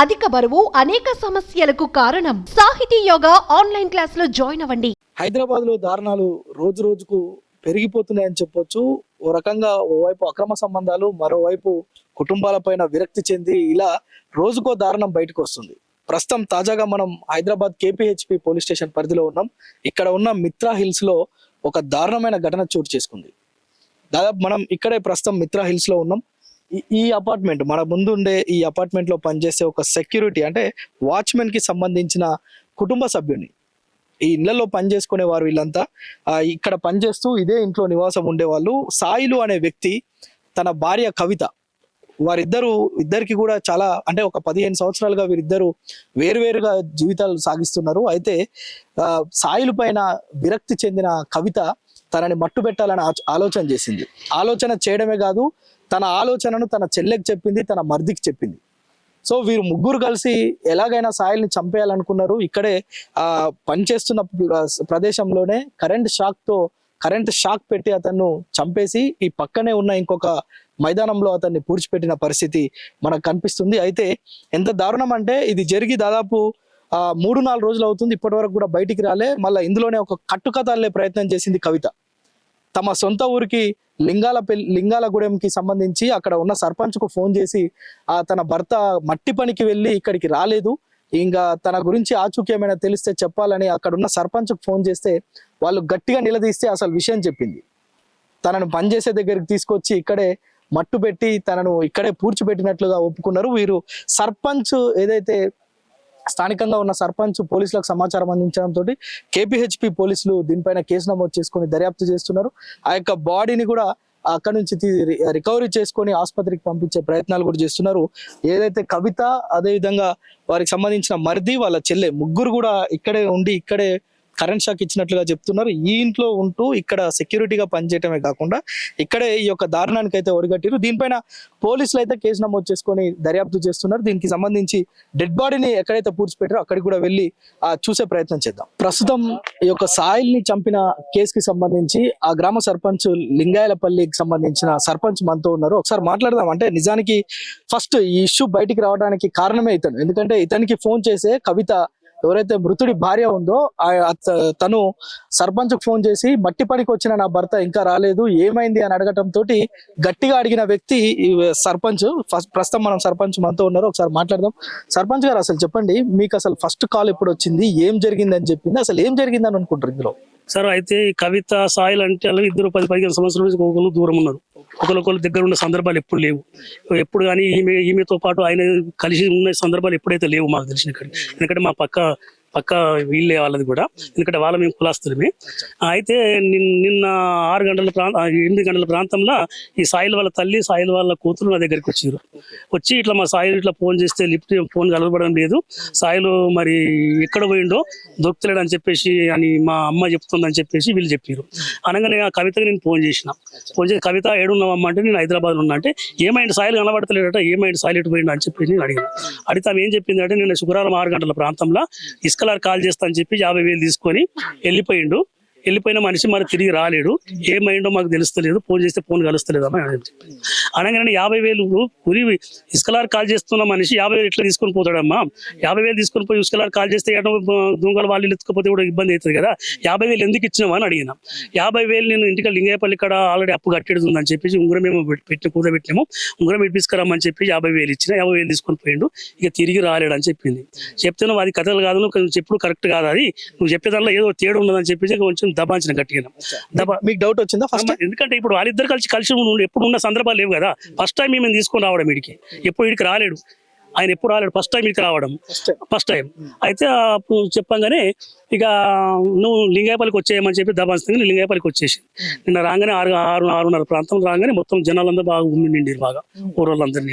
అధిక బరువు అనేక సమస్యలకు కారణం. సాహితీ యోగా ఆన్లైన్ క్లాసులో జాయిన్ అవ్వండి. హైదరాబాద్ లో దారుణాలు రోజు రోజుకు పెరిగిపోతున్నాయని చెప్పొచ్చు. ఓ రకంగా ఓవైపు అక్రమ సంబంధాలు, మరోవైపు కుటుంబాలపైన విరక్తి చెంది ఇలా రోజుకో దారుణం బయటకు వస్తుంది. ప్రస్తుతం తాజాగా మనం హైదరాబాద్ KPHP పోలీస్ స్టేషన్ పరిధిలో ఉన్నాం. ఇక్కడ ఉన్న మిత్రా హిల్స్ లో ఒక దారుణమైన ఘటన చోటు చేసుకుంది. దాదాపు మనం ఇక్కడే ప్రస్తుతం మిత్రా హిల్స్ లో ఉన్నాం. ఈ అపార్ట్మెంట్ మన ముందు ఉండే ఈ అపార్ట్మెంట్ లో పనిచేసే ఒక సెక్యూరిటీ అంటే వాచ్మెన్ కి సంబంధించిన కుటుంబ సభ్యుని, ఈ ఇళ్లలో పనిచేసుకునే వారు వీళ్ళంతా ఇక్కడ పనిచేస్తూ ఇదే ఇంట్లో నివాసం ఉండేవాళ్ళు. సాయిలు అనే వ్యక్తి, తన భార్య కవిత, ఇద్దరికి కూడా చాలా అంటే ఒక 15 సంవత్సరాలుగా వీరిద్దరు వేరువేరుగా జీవితాలు సాగిస్తున్నారు. అయితే సాయిలు పైన విరక్తి చెందిన కవిత తనని మట్టు పెట్టాలని ఆలోచన చేసింది. ఆలోచన చేయడమే కాదు, తన ఆలోచనను తన చెల్లెకి చెప్పింది, తన మర్దికి చెప్పింది. సో వీరు ముగ్గురు కలిసి ఎలాగైనా సాయిల్ని చంపేయాలనుకున్నారు. ఇక్కడే పనిచేస్తున్న ప్రదేశంలోనే కరెంట్ షాక్ పెట్టి అతన్ని చంపేసి ఈ పక్కనే ఉన్న ఇంకొక మైదానంలో అతన్ని పూడ్చిపెట్టిన పరిస్థితి మనకు కనిపిస్తుంది. అయితే ఎంత దారుణం అంటే ఇది జరిగి దాదాపు 3-4 రోజులు అవుతుంది. ఇప్పటి వరకు కూడా బయటికి రాలే. మళ్ళీ ఇందులోనే ఒక కట్టుకథ అల్లే ప్రయత్నం చేసింది కవిత. తమ సొంత ఊరికి లింగాలగూడెంకి సంబంధించి అక్కడ ఉన్న సర్పంచ్కు ఫోన్ చేసి తన భర్త మట్టి పనికి వెళ్ళి ఇక్కడికి రాలేదు, ఇంకా తన గురించి ఆచూకీ ఏమైనా తెలిస్తే చెప్పాలని అక్కడ ఉన్న సర్పంచ్కు ఫోన్ చేస్తే వాళ్ళు గట్టిగా నిలదీస్తే అసలు విషయం చెప్పింది. తనను పనిచేసే దగ్గరికి తీసుకొచ్చి ఇక్కడే మట్టు పెట్టి తనను ఇక్కడే పూడ్చిపెట్టినట్లుగా ఒప్పుకున్నారు. వీరు సర్పంచ్ ఏదైతే స్థానికంగా ఉన్న సర్పంచ్ పోలీసులకు సమాచారం అందించడంతో KPHP పోలీసులు దీనిపైన కేసు నమోదు చేసుకొని దర్యాప్తు చేస్తున్నారు. ఆ యొక్క బాడీని కూడా అక్కడ నుంచి రికవరీ చేసుకొని ఆసుపత్రికి పంపించే ప్రయత్నాలు కూడా చేస్తున్నారు. ఏదైతే కవిత, అదేవిధంగా వారికి సంబంధించిన మరిది, వాళ్ళ చెల్లె, ముగ్గురు కూడా ఇక్కడే ఉండి ఇక్కడే కరెంట్ షాక్ ఇచ్చినట్లుగా చెప్తున్నారు. ఈ ఇంట్లో ఉంటూ ఇక్కడ సెక్యూరిటీగా పనిచేయటమే కాకుండా ఇక్కడే ఈ యొక్క దారుణానికి అయితే ఒడిగట్టారు. దీనిపైన పోలీసులు అయితే కేసు నమోదు చేసుకొని దర్యాప్తు చేస్తున్నారు. దీనికి సంబంధించి డెడ్ బాడీని ఎక్కడైతే పూడ్చిపెట్టారో అక్కడికి కూడా వెళ్ళి చూసే ప్రయత్నం చేద్దాం. ప్రస్తుతం ఈ యొక్క సాయిల్ని చంపిన కేసుకి సంబంధించి ఆ గ్రామ సర్పంచ్ లింగాయలపల్లికి సంబంధించిన సర్పంచ్ మనతో ఉన్నారు. ఒకసారి మాట్లాడదాం. అంటే నిజానికి ఫస్ట్ ఈ ఇష్యూ బయటికి రావడానికి కారణమే ఇతను. ఎందుకంటే ఇతనికి ఫోన్ చేసే కవిత, ఎవరైతే మృతుడి భార్య ఉందో, తను సర్పంచ్ కు ఫోన్ చేసి మట్టి పనికి వచ్చిన నా భర్త ఇంకా రాలేదు, ఏమైంది అని అడగటంతో గట్టిగా అడిగిన వ్యక్తి సర్పంచ్. ప్రస్తుతం మనం సర్పంచ్ మనతో ఉన్నారు. ఒకసారి మాట్లాడదాం. సర్పంచ్ గారు, అసలు చెప్పండి, మీకు అసలు ఫస్ట్ కాల్ ఎప్పుడు వచ్చింది, ఏం జరిగింది అని చెప్పింది, అసలు ఏం జరిగింది అని అనుకుంటారు ఇందులో? సార్, అయితే కవిత, సాయిల్ అంటే అలాగే ఇద్దరు 10-15 సంవత్సరాల నుంచి ఒకరు దూరం ఉన్నారు. ఒకరికొకరు దగ్గర ఉన్న సందర్భాలు ఎప్పుడు లేవు. ఎప్పుడు కానీ ఈమెతో పాటు ఆయన కలిసి ఉన్న సందర్భాలు ఎప్పుడైతే లేవు మాకు తెలిసిన. ఎందుకంటే మా పక్క వీళ్ళే వాళ్ళది కూడా, ఎందుకంటే వాళ్ళ మేము కులాస్తులమే. అయితే నిన్న 8 గంటల ప్రాంతంలో ఈ సాయిల్ వాళ్ళ తల్లి, సాయిల్ వాళ్ళ కూతురు నా దగ్గరికి వచ్చి ఇట్లా మా సాయిల్ ఇట్లా ఫోన్ చేస్తే ఫోన్ కలవడం లేదు, సాయిల్ మరి ఎక్కడ పోయిండో దొరుకుతలేడు అని చెప్పేసి అని మా అమ్మ చెప్తుందని చెప్పేసి వీళ్ళు చెప్పారు. అనగానే ఆ కవితకి నేను ఫోన్ చేసి కవిత ఏడున్నావమ్మ అంటే నేను హైదరాబాద్లో ఉన్నా అంటే, ఏమైంది సాయిల్ కనబడతలేడట, ఏమైంది సాయిల్ ఎటు పోయిండు అని చెప్పేసి నేను అడిగాను. అడిగితే ఆమె ఏం చెప్పింది అంటే, నేను శుక్రవారం 6 గంటల ప్రాంతంలో ఇసుకలార్ కాల్ చేస్తా అని చెప్పి 50,000 తీసుకొని వెళ్ళిపోయిన మనిషి మరి తిరిగి రాలేడు, ఏమైండో మాకు తెలుస్తలేదు, ఫోన్ చేస్తే ఫోన్ కలుస్తలేదు అని చెప్పింది. అనగానే 50,000 పురి ఇసుకలార్ కాల్ చేస్తున్న మనిషి 50,000 ఎట్లా తీసుకొని పోతాడమ్మా, 50,000 తీసుకొని పోయి ఇసుకలార్ కాల్ చేస్తే దొంగలు వాళ్ళు ఎత్తుకపోతే కూడా ఇబ్బంది అవుతుంది కదా, 50,000 ఎందుకు ఇచ్చినావా అని అడిగినా. 50,000 నేను ఇంటికి లింగాయపల్లి ఇక్కడ ఆల్రెడీ అప్పు కట్టేది ఉందని చెప్పేసి ఉంగరం ఏమో కూదబెట్టినాము, ఉంగరం ఇప్పించుకురామని చెప్పి 50,000 ఇచ్చిన, 50,000 తీసుకొని పోయిండు, ఇక తిరిగి రాలేడు అని చెప్పింది. చెప్తే నువ్వు అది కథలు కాదు, నువ్వు చెప్పుడు కరెక్ట్ కాదు, అది నువ్వు చెప్పేదానిలో ఏదో తేడా ఉండదని చెప్పేసి కొంచెం దబాంచిన గట్టిగా. మీకు డౌట్ వచ్చిందా ఫస్ట్? ఎందుకంటే ఇప్పుడు వాళ్ళిద్దరు కలిసి ఎప్పుడు ఉన్న సందర్భాలు లేవు కదా. ఫస్ట్ టైం మేము తీసుకొని రావడం వీడికి, ఎప్పుడు వీడికి రాలేడు, ఆయన ఎప్పుడు రాలేడు, ఫస్ట్ టైం వీడికి రావడం ఫస్ట్ టైం. అయితే చెప్పంగానే ఇక నువ్వు లింగాయపల్లికి వచ్చేయమని చెప్పి దబాస్తుంది. నేను లింగాయపల్లికి వచ్చేసి నిన్న రాగానే 6-6:30 ప్రాంతం రాగానే మొత్తం జనాలందరూ బాగా నిండిరు, బాగా ఊరోళ్ళందరూ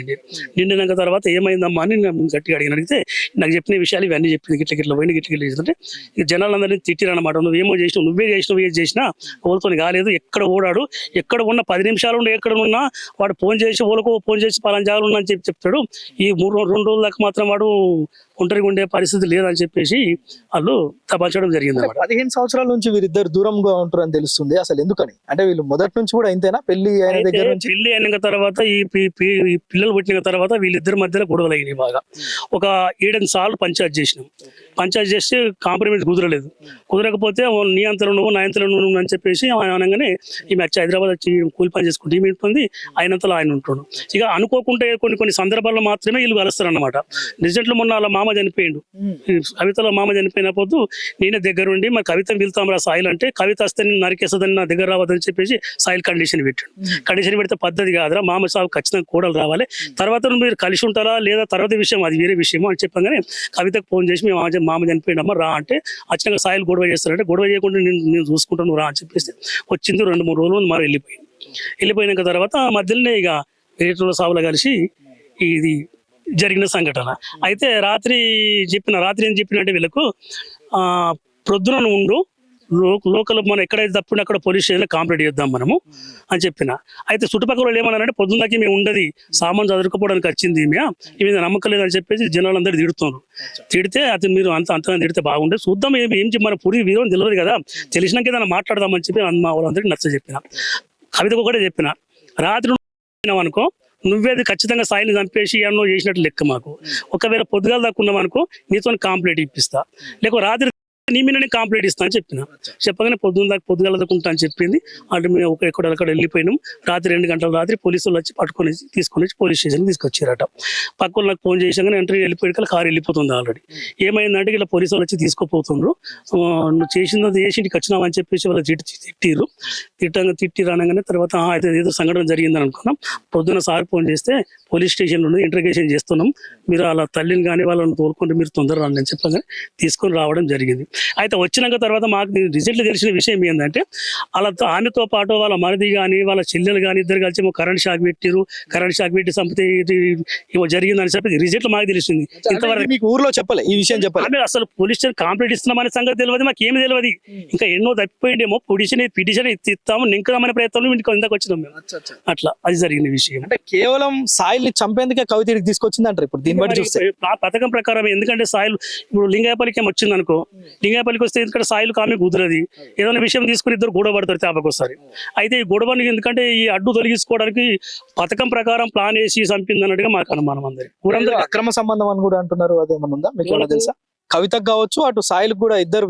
నిండినాక తర్వాత ఏమైందమ్మా అని నేను గట్టిగా అడిగితే నాకు చెప్పిన విషయాలు ఇవన్నీ చెప్పింది. గిట్ల పోయింది గిట్ల చేస్తుంటే ఇక జనాలందరినీ తిట్టిరనమాట. నువ్వేమో చేసినావు, నువ్వే ఏది చేసినా ఓళ్ళతో కాలేదు, ఎక్కడ ఓడాడు, ఎక్కడ ఉన్న 10 నిమిషాలు ఉండి ఎక్కడ ఉన్నా వాడు ఫోన్ చేసి ఓళ్ళకో ఫోన్ చేసి పలానా జాగాలు ఉన్నా అని చెప్తాడు. ఈ 3 2 రోజుల దాకా మాత్రం వాడు ఒంటరిగా ఉండే పరిస్థితి లేదని చెప్పేసి వాళ్ళు తపాల్చడం జరిగింది అన్నమాట. 15 సంవత్సరాల నుంచి వీరిద్దరు దూరంగా ఉంటారని తెలుస్తుంది. అసలు ఎందుకని అంటే వీళ్ళు మొదటి నుంచి కూడా ఇంతేనా? పెళ్లి అయిన దగ్గర నుంచి పెళ్లి అయిన తర్వాత ఈ పిల్లలు పుట్టిన తర్వాత వీళ్ళిద్దరి మధ్యలో గొడవలు అయినాయి బాగా. ఒక 7 సార్లు పంచాయత్ చేసినాం. పంచాయత్ చేస్తే కాంప్రమైజ్ కుదరలేదు. కుదరకపోతే నీ అంతలో నువ్వు నా అంతలో నువ్వు అని చెప్పేసి అనగానే ఈమె వచ్చి హైదరాబాద్ వచ్చి కూలి పని చేసుకుంటే ఈమె ఉంటుంది, ఆయనంతలో ఆయన ఉంటున్నాడు. ఇక అనుకోకుంటే కొన్ని సందర్భాల్లో మాత్రమే వీళ్ళు కలుస్తారు అన్నమాట. రిజల్ట్లో మొన్న వాళ్ళ మామ చనిపోయిండు. కవితలో మామ చనిపోయిన పోతూ నేనే దగ్గర ఉండి మరి కవిత వెళ్తాం రా సాయిల్ అంటే, కవిత వస్తే నేను నరికేస్తుందని నా దగ్గర రావద్దని చెప్పేసి సాయిల్ కండిషన్ పెట్టాడు. కండిషన్ పెడితే పద్ధతి కాదురా, మామ సాగు ఖచ్చితంగా కూడలు రావాలి, తర్వాత మీరు కలిసి ఉంటారా లేదా తర్వాత విషయం, అది వేరే విషయం అని చెప్పగానే కవితకు ఫోన్ చేసి మేము మామ చనిపోయినమ్మా రా అంటే, వచ్చినాక సాయిల్ గొడవ చేస్తారంటే గొడవ చేయకుండా నేను చూసుకుంటాను రా అని చెప్పేసి వచ్చింది. 2-3 రోజులు మరి వెళ్ళిపోయినాక తర్వాత మధ్యలోనే ఇక రేట్ల సాగులో కలిసి ఇది జరిగిన సంఘటన. అయితే రాత్రి ఏం చెప్పినంటే వీళ్ళకు ప్రొద్దున ఉండు లోకల్ మనం ఎక్కడైతే తప్పిన అక్కడ పోలీస్ స్టేషన్ కంప్లైంట్ చేద్దాం మనము అని చెప్పిన. అయితే చుట్టుపక్కల వాళ్ళు ఏమన్నారంటే పొద్దున్నకి మేము ఉండదు, సామాన్ చదువుకోవడానికి వచ్చింది ఈమె నమ్మకం లేదని చెప్పేసి జనాలందరూ తిడుతున్నారు. తిడితే అతను మీరు అంతగా తిడితే బాగుండే, చూద్దాం ఏం మన పూరి వీరం తెలియదు కదా, తెలిసినాక ఏదైనా మాట్లాడదామని చెప్పి మా వాళ్ళందరికీ నచ్చ చెప్పిన. కవితకు కూడా చెప్పిన, రాత్రి అనుకో నువ్వేది ఖచ్చితంగా సాయిని చంపేసి అన్నో చేసినట్టు లెక్క మాకు. ఒకవేళ పొద్దుగాల దాకా ఉన్నాం అనుకో నీతో కంప్లైంట్ ఇప్పిస్తా, లేక రాత్రి నీ మీద నేను కంప్లైంట్ ఇస్తా అని చెప్పిన. చెప్పగానే పొద్దుగాల దాకా ఉంటా అని చెప్పింది. అంటే మేము ఎక్కడ వెళ్ళిపోయినాం. రాత్రి 2 గంటల రాత్రి పోలీసులు వచ్చి తీసుకొని వచ్చి పోలీస్ స్టేషన్కి తీసుకొచ్చారట. పక్కన నాకు ఫోన్ చేసాగానే ఎంట్రీ వెళ్ళిపోయి కారు వెళ్ళిపోతుంది ఆల్రెడీ. ఏమైందంటే ఇలా పోలీసులు వచ్చి తీసుకుపోతుండ్రు, నువ్వు చేసింది ఇంటికి వచ్చినావు అని చెప్పేసి వాళ్ళు తిట్టి రానగానే తర్వాత అయితే ఏదో సంఘటన జరిగిందని అనుకున్నాం. పొద్దున సార్ ఫోన్ చేస్తే పోలీస్ స్టేషన్లో ఇంట్రగేషన్ చేస్తున్నాం, మీరు వాళ్ళ తల్లిని కానీ వాళ్ళని తోలుకుంటే మీరు తొందర రాండి అని చెప్పగానే తీసుకొని రావడం జరిగింది. అయితే వచ్చినాక తర్వాత మాకు రిజల్ట్ తెలిసిన విషయం ఏంటంటే అలా ఆమెతో పాటు వాళ్ళ మరిది కానీ వాళ్ళ చెల్లెలు కానీ ఇద్దరు కలిసి కరెంట్ షాక్ పెట్టి చంపితే ఏమో జరిగిందని చెప్పి రిజల్ట్ మాకు తెలిసింది. ఇంతవరకు మీకు ఊర్లో చెప్పలే ఈ విషయం? చెప్పలే. అసలు పోలీస్ స్టేషన్ కంప్లైంట్ ఇస్తున్నామనే సంగతి తెలియదు, మాకు ఏమి తెలియదు. ఇంకా ఎన్నో తప్పిపోయిండేమో పిటిషన్ ఇస్తాము నింకమనే ప్రయత్నంలో ఇంతకు వచ్చినాం మేము. అట్లా అది జరిగిన విషయం. అంటే కేవలం సాయిల్ని చంపేందుకే కవితకి తీసుకొచ్చింది అంటారు ఇప్పుడు దీన్ని బట్టి చూస్తే. పథకం ప్రకారం ఎందుకంటే సాయిల్ ఇప్పుడు లింగాయపల్లికి ఏమి వచ్చింది అనుకో, లింగాయపల్లికి వస్తే ఎందుకంటే సాయిల్ కామె కుదరది, ఏదైనా విషయం తీసుకుని ఇద్దరు గొడవ పడతారు తేపకొస్తారు. అయితే ఈ గొడవని ఎందుకంటే ఈ అడ్డు తొలగించుకోవడానికి పథకం ప్రకారం ప్లాన్ వేసి చంపింది అన్నట్టుగా మాకు అనుమానం. అందరికి అక్రమ సంబంధం అని కూడా అంటున్నారు, అదేమన్నా ఉందా మీకు ఏమైనా తెలుసా? కవితకు కావచ్చు అటు సాయిల్ కూడా ఇద్దరు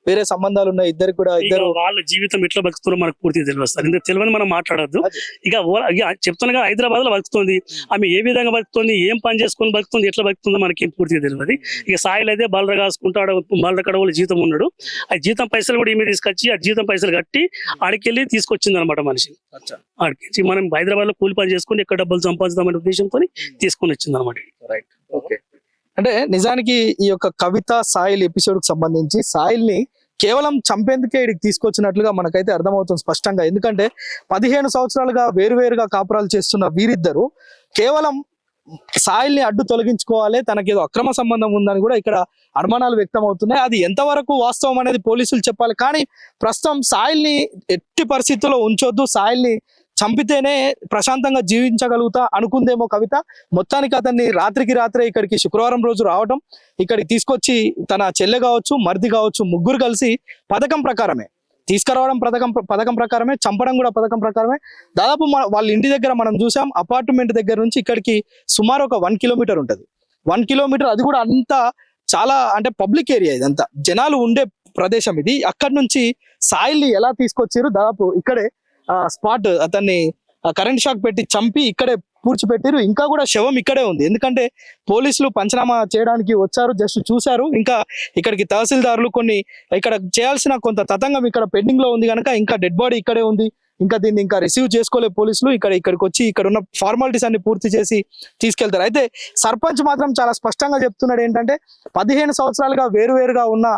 వేరే సంబంధాలు ఉన్నాయి, ఇద్దరికి కూడా ఇద్దరు వాళ్ళ జీవితం ఎట్లా బతుకుతుందో మనకు పూర్తిగా తెలియదు. ఇందుకు తెలియని మనం మాట్లాడద్దు. ఇక చెప్తున్నా హైదరాబాద్ లో బతుకుతుంది, ఆమె ఏ విధంగా బతుకుతుంది, ఏం పని చేసుకొని బతుకుతుంది, ఎట్లా బతుకుతుందో మనకి ఏం పూర్తిగా తెలియదు. ఇక సాయిల్ అయితే బాలర కాసుకుంటాడు, బాలర కడవలు జీతం ఉన్నాడు, ఆ జీతం పైసలు కూడా ఈమె తీసుకొచ్చి ఆ జీతం పైసలు కట్టి ఆడికెళ్ళి తీసుకొచ్చింది అనమాట మనిషి. ఆడికి మనం హైదరాబాద్ లో కూలి పని చేసుకుని ఎక్కడ డబ్బులు సంపాదించామనే ఉద్దేశంతో తీసుకొని వచ్చింది అనమాట. ఓకే. అంటే నిజానికి ఈ యొక్క కవిత సాయిల్ ఎపిసోడ్ కి సంబంధించి సాయిల్ ని కేవలం చంపేందుకే ఇక్కడికి తీసుకొచ్చినట్లుగా మనకైతే అర్థమవుతుంది స్పష్టంగా. ఎందుకంటే 15 సంవత్సరాలుగా వేరువేరుగా కాపురాలు చేస్తున్న వీరిద్దరు కేవలం సాయిల్ ని అడ్డు తొలగించుకోవాలి, తనకేదో అక్రమ సంబంధం ఉందని కూడా ఇక్కడ అనుమానాలు వ్యక్తం అవుతున్నాయి. అది ఎంతవరకు వాస్తవం అనేది పోలీసులు చెప్పాలి. కానీ ప్రస్తుతం సాయిల్ ని ఎట్టి పరిస్థితుల్లో ఉంచొద్దు, సాయిల్ ని చంపితేనే ప్రశాంతంగా జీవించగలుగుతా అనుకుందేమో కవిత. మొత్తానికి అతన్ని రాత్రికి రాత్రే ఇక్కడికి శుక్రవారం రోజు రావడం, ఇక్కడికి తీసుకొచ్చి తన చెల్లె కావచ్చు మరిది కావచ్చు ముగ్గురు కలిసి పథకం ప్రకారమే తీసుకురావడం, పథకం ప్రకారమే చంపడం కూడా పథకం ప్రకారమే. దాదాపు వాళ్ళ ఇంటి దగ్గర మనం చూసాం, అపార్ట్మెంట్ దగ్గర నుంచి ఇక్కడికి సుమారు ఒక 1 కిలోమీటర్ ఉంటుంది. 1 కిలోమీటర్, అది కూడా అంతా చాలా అంటే పబ్లిక్ ఏరియా, ఇదంతా జనాలు ఉండే ప్రదేశం ఇది. అక్కడి నుంచి సాయిల్ని ఎలా తీసుకొచ్చారు, దాదాపు ఇక్కడే స్పాట్ అతన్ని కరెంట్ షాక్ పెట్టి చంపి ఇక్కడే పూడ్చిపెట్టారు. ఇంకా కూడా శవం ఇక్కడే ఉంది, ఎందుకంటే పోలీసులు పంచనామా చేయడానికి వచ్చారు, జస్ట్ చూశారు. ఇంకా ఇక్కడికి తహసీల్దారులు కొన్ని ఇక్కడ చేయాల్సిన కొంత తతంగం ఇక్కడ పెండింగ్ లో ఉంది కనుక ఇంకా డెడ్ బాడీ ఇక్కడే ఉంది. ఇంకా దీన్ని ఇంకా రిసీవ్ చేసుకోలే పోలీసులు. ఇక్కడికి వచ్చి ఇక్కడ ఉన్న ఫార్మాలిటీస్ అన్ని పూర్తి చేసి తీసుకెళ్తారు. అయితే సర్పంచ్ మాత్రం చాలా స్పష్టంగా చెప్తున్నాడు ఏంటంటే 15 సంవత్సరాలుగా వేరువేరుగా ఉన్న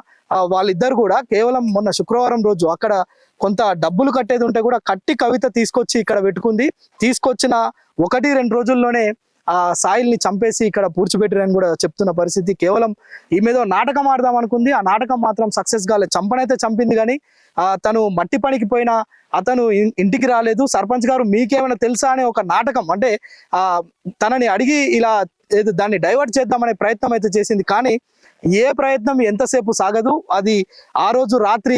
వాళ్ళిద్దరు కూడా కేవలం మొన్న శుక్రవారం రోజు అక్కడ కొంత డబ్బులు కట్టేది ఉంటే కూడా కట్టి కవిత తీసుకొచ్చి ఇక్కడ పెట్టుకుంది. తీసుకొచ్చిన 1-2 రోజుల్లోనే ఆ సాయిల్ ని చంపేసి ఇక్కడ పూడ్చిపెట్టారని కూడా చెప్తున్న పరిస్థితి. కేవలం ఈ మీద నాటకం ఆడదాం అనుకుంది, ఆ నాటకం మాత్రం సక్సెస్ కాలేదు. చంపనైతే చంపింది కానీ తను మట్టి పనికి పోయినా అతను ఇంటికి రాలేదు. సర్పంచ్ గారు మీకేమైనా తెలుసా అనే ఒక నాటకం, అంటే తనని అడిగి ఇలా దాన్ని డైవర్ట్ చేద్దామనే ప్రయత్నం అయితే చేసింది. కానీ ఏ ప్రయత్నం ఎంతసేపు సాగదు. అది ఆ రోజు రాత్రి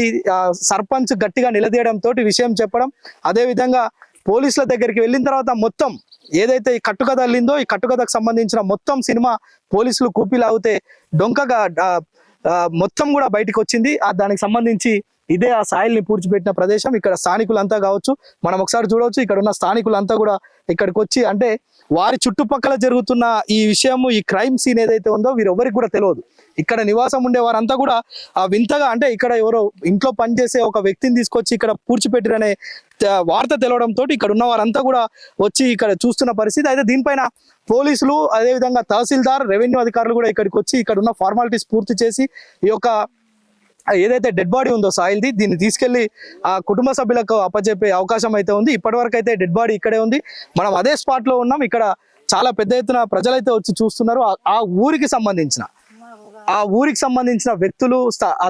సర్పంచ్ గట్టిగా నిలదీయడంతో విషయం చెప్పడం, అదేవిధంగా పోలీసుల దగ్గరికి వెళ్ళిన తర్వాత మొత్తం ఏదైతే ఈ కట్టుకథ అల్లిందో ఈ కట్టుకథకు సంబంధించిన మొత్తం సినిమా పోలీసులు కూపిలాగితే డొంకగా మొత్తం కూడా బయటకు వచ్చింది. దానికి సంబంధించి ఇదే ఆ సాయిల్ని పూడ్చిపెట్టిన ప్రదేశం. ఇక్కడ స్థానికులంతా కావచ్చు, మనం ఒకసారి చూడవచ్చు, ఇక్కడ ఉన్న స్థానికులంతా కూడా ఇక్కడికి వచ్చి, అంటే వారి చుట్టుపక్కల జరుగుతున్న ఈ విషయము, ఈ క్రైమ్ సీన్ ఏదైతే ఉందో వీరెవ్వరికి కూడా తెలియదు. ఇక్కడ నివాసం ఉండే వారంతా కూడా వింతగా, అంటే ఇక్కడ ఎవరో ఇంట్లో పనిచేసే ఒక వ్యక్తిని తీసుకొచ్చి ఇక్కడ పూడ్చిపెట్టిరనే వార్త తెలవడంతో ఇక్కడ ఉన్న వారంతా కూడా వచ్చి ఇక్కడ చూస్తున్న పరిస్థితి. అయితే దీనిపైన పోలీసులు, అదేవిధంగా తహసీల్దార్, రెవెన్యూ అధికారులు కూడా ఇక్కడికి వచ్చి ఇక్కడ ఉన్న ఫార్మాలిటీస్ పూర్తి చేసి ఈ యొక్క ఏదైతే డెడ్ బాడీ ఉందో సాయిల్ది, దీన్ని తీసుకెళ్లి ఆ కుటుంబ సభ్యులకు అప్పచెప్పే అవకాశం అయితే ఉంది. ఇప్పటివరకు అయితే డెడ్ బాడీ ఇక్కడే ఉంది. మనం అదే స్పాట్ లో ఉన్నాం. ఇక్కడ చాలా పెద్ద ఎత్తున ప్రజలైతే వచ్చి చూస్తున్నారు. ఆ ఊరికి సంబంధించిన వ్యక్తులు,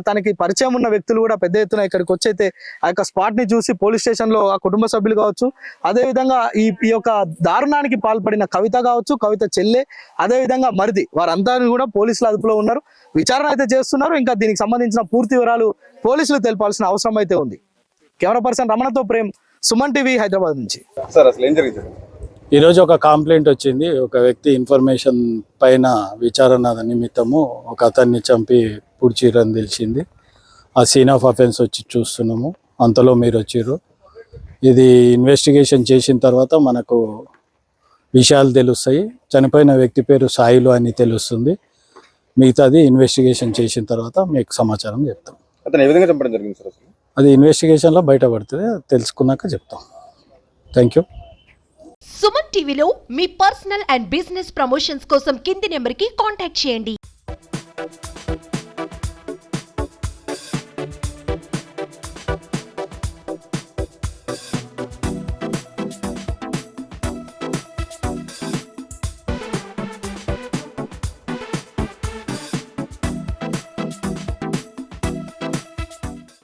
తనకి పరిచయం ఉన్న వ్యక్తులు కూడా పెద్ద ఎత్తున ఇక్కడికి వచ్చి అయితే ఆ యొక్క స్పాట్ ని చూసి పోలీస్ స్టేషన్ లో ఆ కుటుంబ సభ్యులు కావచ్చు, అదేవిధంగా ఈ యొక్క దారుణానికి పాల్పడిన కవిత కావచ్చు, కవిత చెల్లె, అదేవిధంగా మరిది, వారంతా కూడా పోలీసుల అదుపులో ఉన్నారు. విచారణ అయితే చేస్తున్నారు. ఇంకా దీనికి సంబంధించిన పూర్తి వివరాలు పోలీసులు తెలపాల్సిన అవసరం అయితే ఉంది. కెమెరా పర్సన్ రమణతో ప్రేమ్, సుమన్ టీవీ, హైదరాబాద్ నుంచి. సార్ అసలు ఏం జరిగింది? ఈరోజు ఒక కంప్లైంట్ వచ్చింది. ఒక వ్యక్తి ఇన్ఫర్మేషన్ పైన విచారణ నిమిత్తము ఒక అతన్ని చంపి పూడ్చిరని తెలిసింది. ఆ సీన్ ఆఫ్ అఫెన్స్ వచ్చి చూస్తున్నాము. అంతలో మీరు వచ్చిర్రు. ఇది ఇన్వెస్టిగేషన్ చేసిన తర్వాత మనకు విషయాలు తెలుస్తాయి. చనిపోయిన వ్యక్తి పేరు సాయిలు అని తెలుస్తుంది. మిగతాది ఇన్వెస్టిగేషన్ చేసిన తర్వాత మీకు సమాచారం చెప్తాం. అతను ఏ విధంగా చంపడం జరిగింది సార్? అసలు అది ఇన్వెస్టిగేషన్లో బయటపడుతుంది, తెలుసుకున్నాక చెప్తాం. Thank you. సుమన్ టీవీలో మీ పర్సనల్ అండ్ బిజినెస్ ప్రమోషన్స్ కోసం కింది నెంబర్కి కాంటాక్ట్ చేయండి.